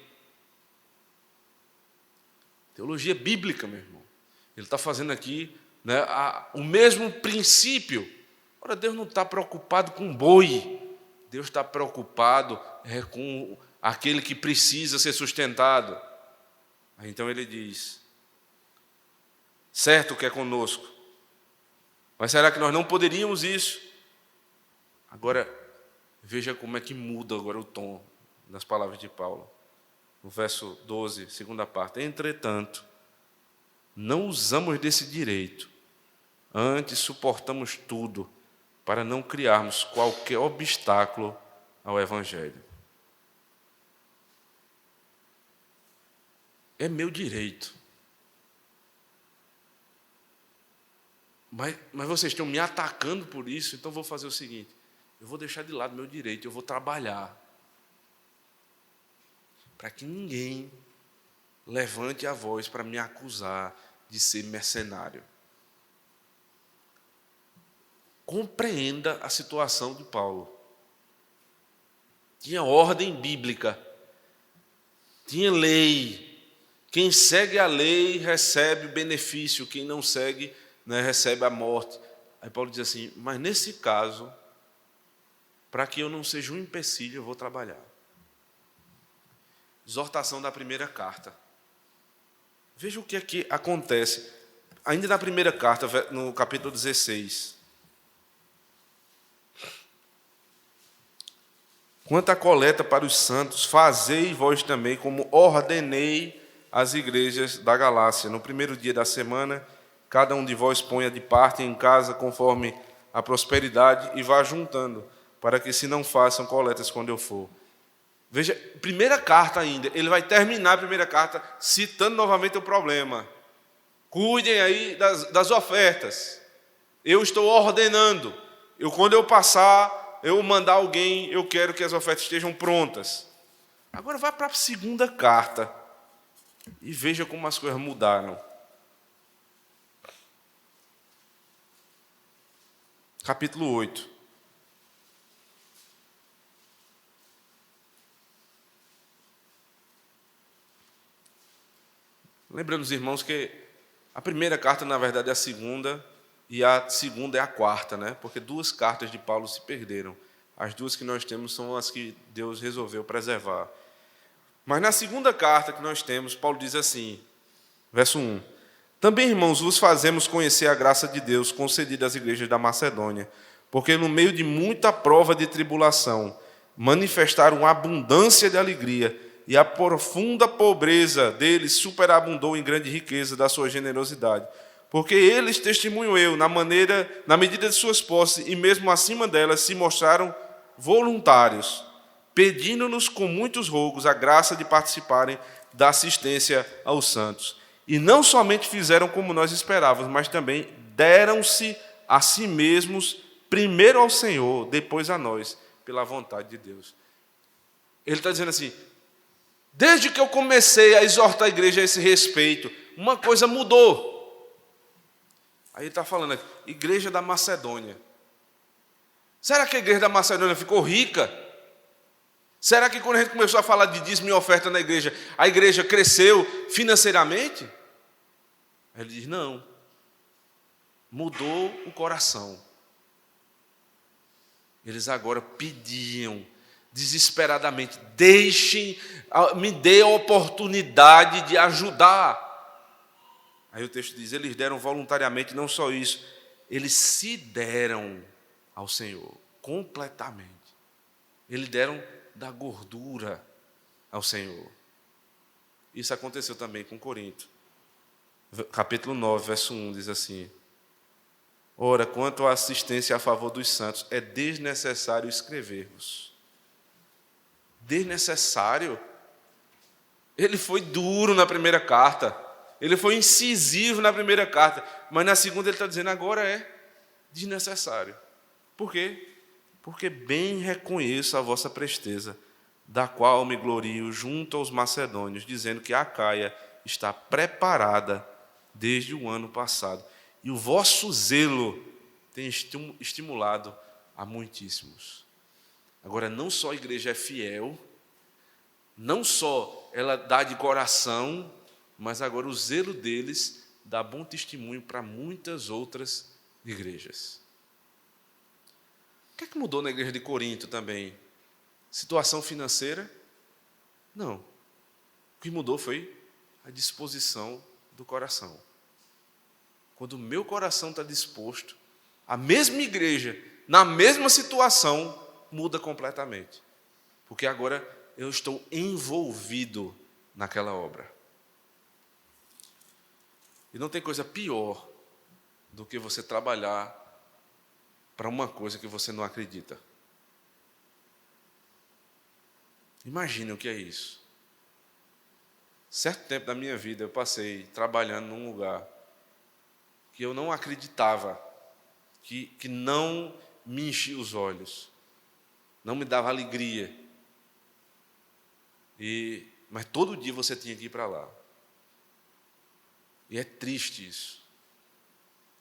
Teologia bíblica, meu irmão. Ele está fazendo aqui, né, o mesmo princípio. Ora, Deus não está preocupado com boi. Deus está preocupado com aquele que precisa ser sustentado. Então ele diz: certo que é conosco, mas será que nós não poderíamos isso? Agora, veja como é que muda agora o tom das palavras de Paulo. No verso 12, segunda parte: entretanto, não usamos desse direito, antes suportamos tudo, para não criarmos qualquer obstáculo ao Evangelho. É meu direito. Mas vocês estão me atacando por isso, então vou fazer o seguinte: eu vou deixar de lado meu direito, eu vou trabalhar para que ninguém levante a voz para me acusar de ser mercenário. Compreenda a situação de Paulo. Tinha ordem bíblica, tinha lei. Quem segue a lei recebe o benefício, quem não segue, né, recebe a morte. Aí Paulo diz assim: mas nesse caso, para que eu não seja um empecilho, eu vou trabalhar. Exortação da primeira carta. Veja o que aqui acontece. Ainda na primeira carta, no capítulo 16. Quanto à coleta para os santos, fazei vós também como ordenei às igrejas da Galácia. No primeiro dia da semana, cada um de vós ponha de parte em casa conforme a prosperidade e vá juntando, para que se não façam coletas quando eu for. Veja, primeira carta ainda, ele vai terminar a primeira carta citando novamente o problema. Cuidem aí das ofertas. Eu estou ordenando. Quando eu passar, eu mandar alguém, eu quero que as ofertas estejam prontas. Agora vá para a segunda carta e veja como as coisas mudaram. Capítulo 8. Lembrando os irmãos que a primeira carta, na verdade, é a segunda, e a segunda é a quarta, né? Porque 2 cartas de Paulo se perderam. As 2 que nós temos são as que Deus resolveu preservar. Mas na segunda carta que nós temos, Paulo diz assim, verso 1: também, irmãos, vos fazemos conhecer a graça de Deus concedida às igrejas da Macedônia, porque no meio de muita prova de tribulação, manifestaram abundância de alegria, e a profunda pobreza deles superabundou em grande riqueza da sua generosidade. Porque eles, testemunho eu, na medida de suas posses, e mesmo acima delas, se mostraram voluntários, pedindo-nos com muitos rogos a graça de participarem da assistência aos santos. E não somente fizeram como nós esperávamos, mas também deram-se a si mesmos, primeiro ao Senhor, depois a nós, pela vontade de Deus. Ele está dizendo assim: desde que eu comecei a exortar a igreja a esse respeito, uma coisa mudou. Aí ele está falando aqui, igreja da Macedônia. Será que a igreja da Macedônia ficou rica? Será que quando a gente começou a falar de dízimo e oferta na igreja, a igreja cresceu financeiramente? Aí ele diz: não. Mudou o coração. Eles agora pediam desesperadamente: me dê a oportunidade de ajudar. Aí o texto diz: eles deram voluntariamente, não só isso, eles se deram ao Senhor completamente. Eles deram da gordura ao Senhor. Isso aconteceu também com Corinto. Capítulo 9, verso 1 diz assim: ora, quanto à assistência a favor dos santos, é desnecessário escrever-vos. Desnecessário? Ele foi duro na primeira carta, ele foi incisivo na primeira carta, mas na segunda ele está dizendo: agora é desnecessário. Por quê? Porque bem reconheço a vossa presteza, da qual me glorio junto aos macedônios, dizendo que a Acaia está preparada desde o ano passado, e o vosso zelo tem estimulado a muitíssimos. Agora, não só a igreja é fiel, não só ela dá de coração, mas agora o zelo deles dá bom testemunho para muitas outras igrejas. O que é que mudou na igreja de Corinto também? Situação financeira? Não. O que mudou foi a disposição do coração. Quando o meu coração está disposto, a mesma igreja, na mesma situação, muda completamente. Porque agora eu estou envolvido naquela obra. E não tem coisa pior do que você trabalhar para uma coisa que você não acredita. Imagine o que é isso. Certo tempo da minha vida eu passei trabalhando num lugar que eu não acreditava, que não me enchia os olhos, não me dava alegria. Mas todo dia você tinha que ir para lá. E é triste isso.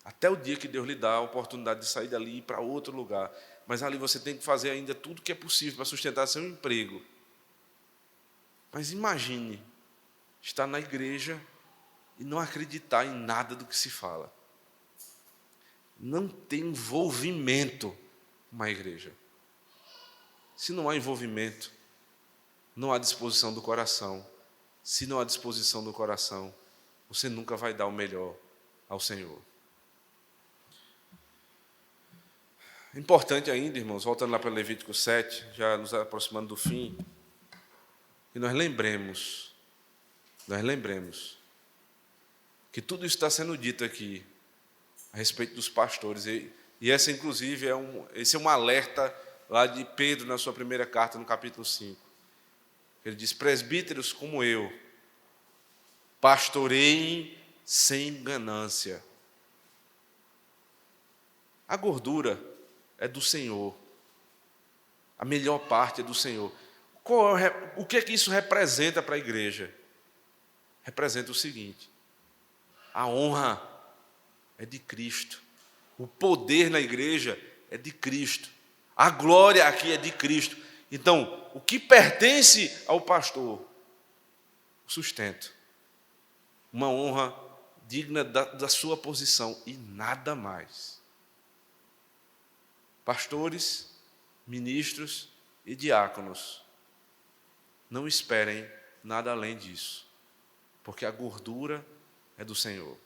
Até o dia que Deus lhe dá a oportunidade de sair dali e ir para outro lugar. Mas ali você tem que fazer ainda tudo que é possível para sustentar seu emprego. Mas imagine estar na igreja e não acreditar em nada do que se fala. Não ter envolvimento com uma igreja. Se não há envolvimento, não há disposição do coração. Se não há disposição do coração, você nunca vai dar o melhor ao Senhor. Importante ainda, irmãos, voltando lá para Levítico 7, já nos aproximando do fim, que nós lembremos que tudo isso está sendo dito aqui a respeito dos pastores. E essa, inclusive, esse é um alerta lá de Pedro na sua primeira carta, no capítulo 5. Ele diz: presbíteros como eu, pastoreiem sem ganância. A gordura é do Senhor. A melhor parte é do Senhor. O que é que isso representa para a igreja? Representa o seguinte: a honra é de Cristo. O poder na igreja é de Cristo. A glória aqui é de Cristo. Então, o que pertence ao pastor? O sustento. Uma honra digna da sua posição e nada mais. Pastores, ministros e diáconos, não esperem nada além disso, porque a gordura é do Senhor.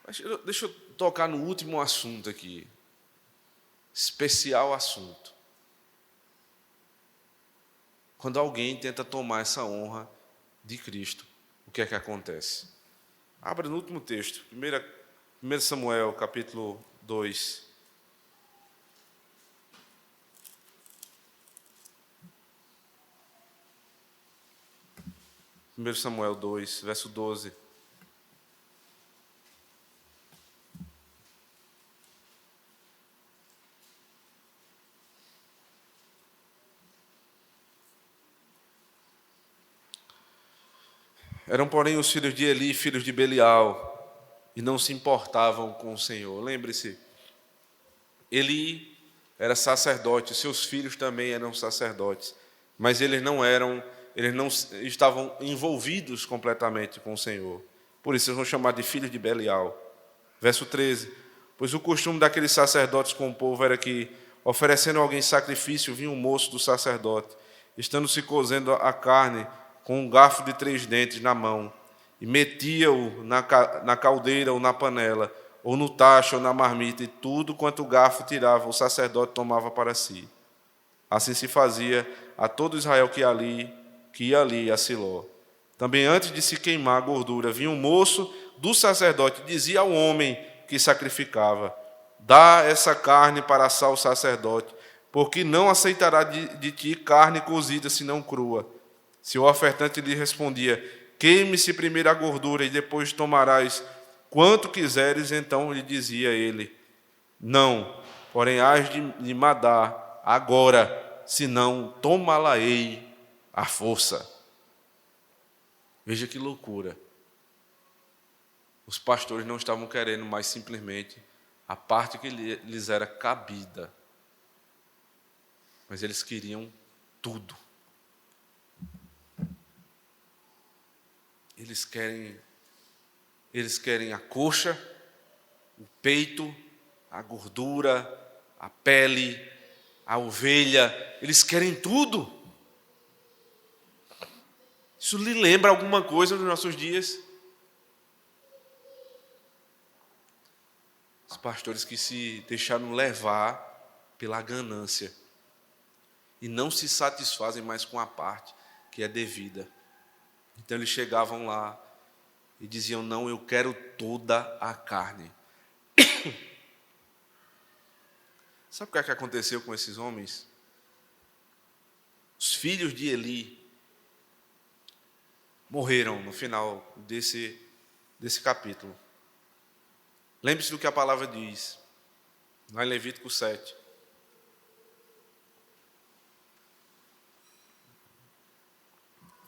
Mas deixa eu tocar no último assunto aqui, especial assunto. Quando alguém tenta tomar essa honra de Cristo, o que é que acontece? Abra no último texto, 1 Samuel, capítulo 2. Primeiro Samuel 2, verso 12. Eram, porém, os filhos de Eli, filhos de Belial, e não se importavam com o Senhor. Lembre-se, Eli era sacerdote, seus filhos também eram sacerdotes, mas eles não estavam envolvidos completamente com o Senhor. Por isso eles vão chamar de filhos de Belial. Verso 13: pois o costume daqueles sacerdotes com o povo era que, oferecendo a alguém sacrifício, vinha um moço do sacerdote, estando se cozendo a carne com um garfo de 3 dentes na mão, e metia-o na caldeira ou na panela, ou no tacho ou na marmita, e tudo quanto o garfo tirava, o sacerdote tomava para si. Assim se fazia a todo Israel que ia ali a Siló. Também antes de se queimar a gordura, vinha um moço do sacerdote e dizia ao homem que sacrificava: dá essa carne para assar ao sacerdote, porque não aceitará de ti carne cozida, senão crua. Se o ofertante lhe respondia: queime-se primeiro a gordura e depois tomarás quanto quiseres, então lhe dizia ele: não, porém hás de me mandar agora, senão tomá-la-ei à força. Veja que loucura. Os pastores não estavam querendo mais simplesmente a parte que lhes era cabida, mas eles queriam tudo. Eles querem a coxa, o peito, a gordura, a pele, a ovelha. Eles querem tudo. Isso lhe lembra alguma coisa dos nossos dias? Os pastores que se deixaram levar pela ganância e não se satisfazem mais com a parte que é devida. Então eles chegavam lá e diziam: não, eu quero toda a carne. Sabe o que aconteceu com esses homens? Os filhos de Eli morreram no final desse capítulo. Lembre-se do que a palavra diz, lá em Levítico 7.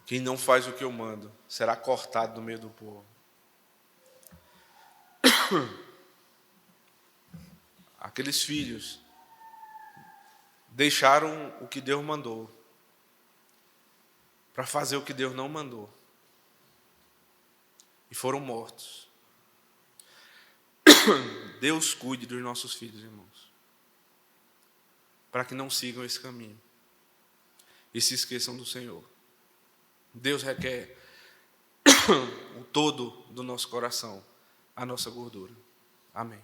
Quem não faz o que eu mando será cortado do meio do povo. Aqueles filhos deixaram o que Deus mandou para fazer o que Deus não mandou. E foram mortos. Deus cuide dos nossos filhos, irmãos, para que não sigam esse caminho e se esqueçam do Senhor. Deus requer o todo do nosso coração, a nossa gordura. Amém.